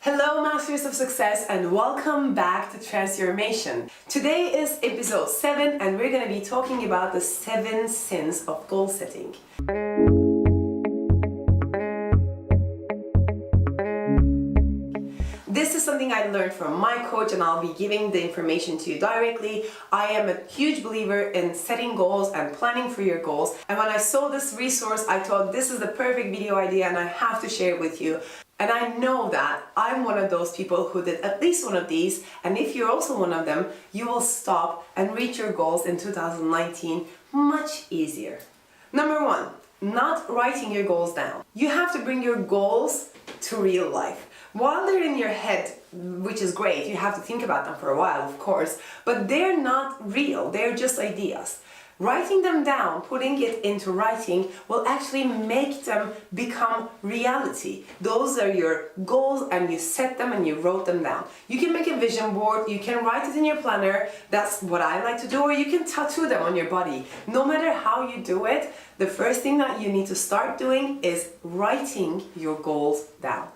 Hello Masters of Success and welcome back to TransYOURmation. Today is episode 7 and we're going to be talking about the 7 sins of goal setting. This is something I learned from my coach and I'll be giving the information to you directly. I am a huge believer in setting goals and planning for your goals, and when I saw this resource I thought this is the perfect video idea and I have to share it with you. And I know that I'm one of those people who did at least one of these, and if you're also one of them, you will stop and reach your goals in 2019 much easier. Number 1, not writing your goals down. You have to bring your goals to real life. While they're in your head, which is great, you have to think about them for a while, of course, but they're not real, they're just ideas. Writing them down, putting it into writing, will actually make them become reality. Those are your goals and you set them and you wrote them down. You can make a vision board, you can write it in your planner, that's what I like to do, or you can tattoo them on your body. No matter how you do it, the first thing that you need to start doing is writing your goals down.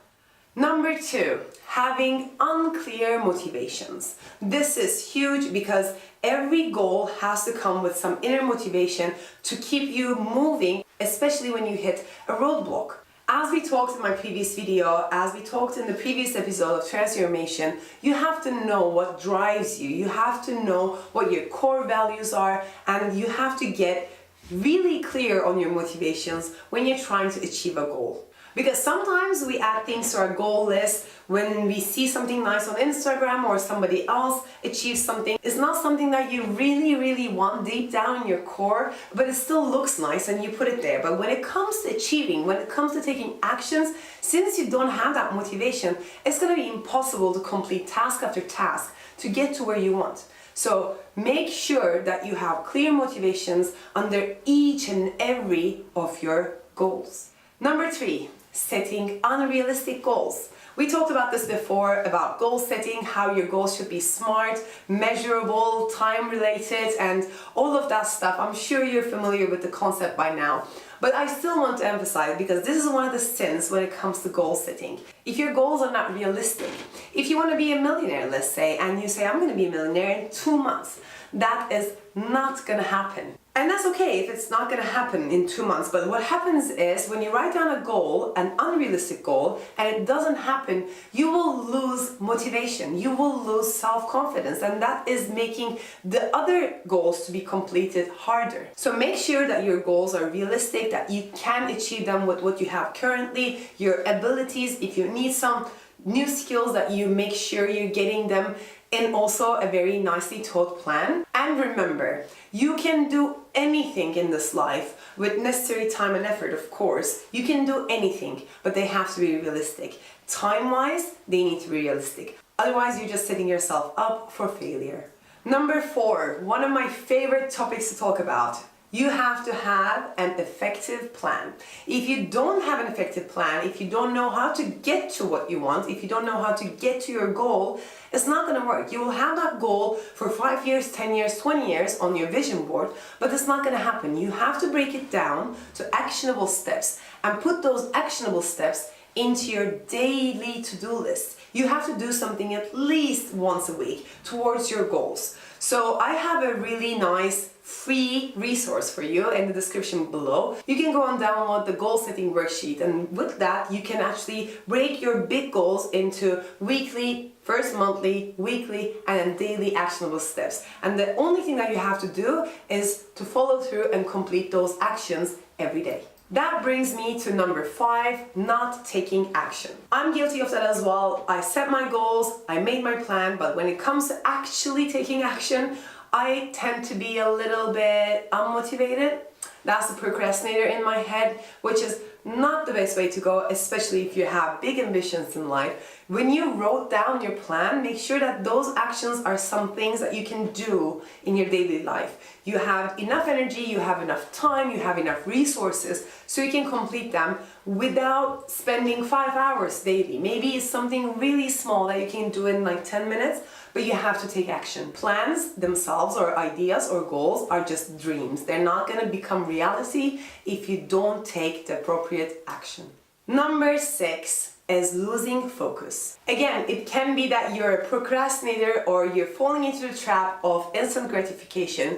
Number 2, having unclear motivations. This is huge because every goal has to come with some inner motivation to keep you moving, especially when you hit a roadblock. As we talked in my previous video, as we talked in the previous episode of TransYOURmation, you have to know what drives you. You have to know what your core values are, and you have to get really clear on your motivations when you're trying to achieve a goal. Because sometimes we add things to our goal list when we see something nice on Instagram or somebody else achieves something. It's not something that you really want deep down in your core, but it still looks nice and you put it there. But when it comes to achieving, when it comes to taking actions, since you don't have that motivation, it's going to be impossible to complete task after task to get to where you want. So make sure that you have clear motivations under each and every of your goals. Number 3, setting unrealistic goals. We talked about this before, about goal setting, how your goals should be smart, measurable, time related, and all of that stuff. I'm sure you're familiar with the concept by now. But I still want to emphasize, because this is one of the sins when it comes to goal setting. If your goals are not realistic, if you want to be a millionaire, let's say, and you say, I'm going to be a millionaire in 2 months, that is not going to happen. And that's okay if it's not going to happen in 2 months, but what happens is when you write down a goal, an unrealistic goal, and it doesn't happen, you will lose motivation, you will lose self-confidence, and that is making the other goals to be completed harder. So make sure that your goals are realistic, that you can achieve them with what you have currently, your abilities. If you need some new skills, that you make sure you're getting them in also a very nicely taught plan. And remember, you can do anything in this life with necessary time and effort, of course. You can do anything, but they have to be realistic. Time-wise, they need to be realistic. Otherwise, you're just setting yourself up for failure. Number 4, one of my favorite topics to talk about. You have to have an effective plan. If you don't have an effective plan, if you don't know how to get to what you want, if you don't know how to get to your goal, it's not going to work. You will have that goal for 5 years, 10 years, 20 years on your vision board, but it's not going to happen. You have to break it down to actionable steps and put those actionable steps into your daily to-do list. You have to do something at least once a week towards your goals. So I have a really nice free resource for you in the description below. You can go and download the goal setting worksheet, and with that you can actually break your big goals into weekly, first monthly, weekly, and then daily actionable steps. And the only thing that you have to do is to follow through and complete those actions every day. That brings me to number 5, not taking action. I'm guilty of that as well. I set my goals, I made my plan, but when it comes to actually taking action, I tend to be a little bit unmotivated. That's the procrastinator in my head, which is not the best way to go, especially if you have big ambitions in life. When you wrote down your plan, make sure that those actions are some things that you can do in your daily life. You have enough energy, you have enough time, you have enough resources, so you can complete them without spending 5 hours daily. Maybe it's something really small that you can do in like 10 minutes, but you have to take action. Plans themselves, or ideas or goals, are just dreams. They're not going to become reality if you don't take the appropriate action. Number 6, is losing focus. Again, it can be that you're a procrastinator or you're falling into the trap of instant gratification,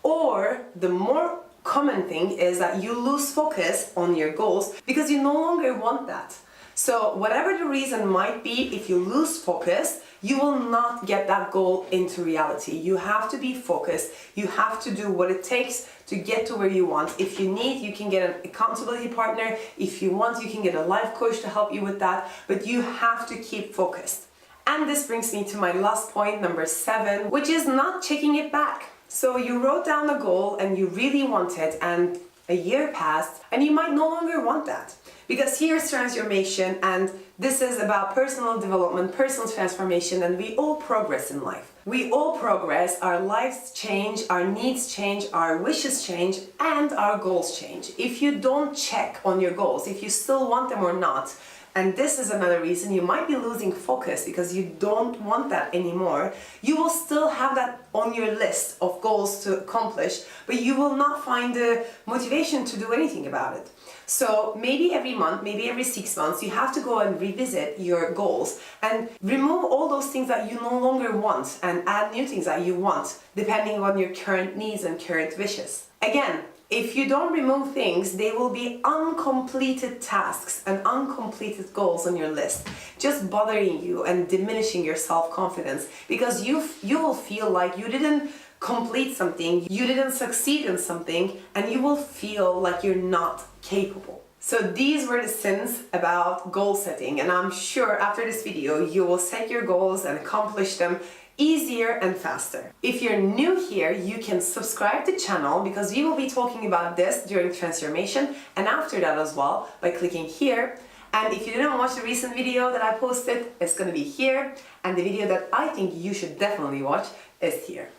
or the more common thing is that you lose focus on your goals because you no longer want that. So whatever the reason might be, if you lose focus, you will not get that goal into reality. You have to be focused. You have to do what it takes to get to where you want. If you need, you can get an accountability partner. If you want, you can get a life coach to help you with that. But you have to keep focused. And this brings me to my last point, number 7, which is not checking it back. So you wrote down a goal and you really want it, and a year passed and you might no longer want that. Because here's TransYOURmation, and this is about personal development, personal transformation, and we all progress in life. We all progress, our lives change, our needs change, our wishes change, and our goals change. If you don't check on your goals, if you still want them or not, and this is another reason you might be losing focus because you don't want that anymore, you will still have that on your list of goals to accomplish, but you will not find the motivation to do anything about it. So maybe every month, maybe every 6 months, you have to go and revisit your goals and remove all those things that you no longer want and add new things that you want, depending on your current needs and current wishes. Again, if you don't remove things, they will be uncompleted tasks and uncompleted goals on your list, just bothering you and diminishing your self-confidence, because you will feel like you didn't complete something, you didn't succeed in something, and you will feel like you're not capable. So these were the sins about goal setting, and I'm sure after this video you will set your goals and accomplish them easier and faster. If you're new here, you can subscribe to the channel because we will be talking about this during TransYOURmation and after that as well by clicking here. And if you didn't watch the recent video that I posted, it's going to be here, and the video that I think you should definitely watch is here.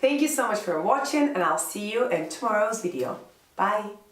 Thank you so much for watching, and I'll see you in tomorrow's video. Bye!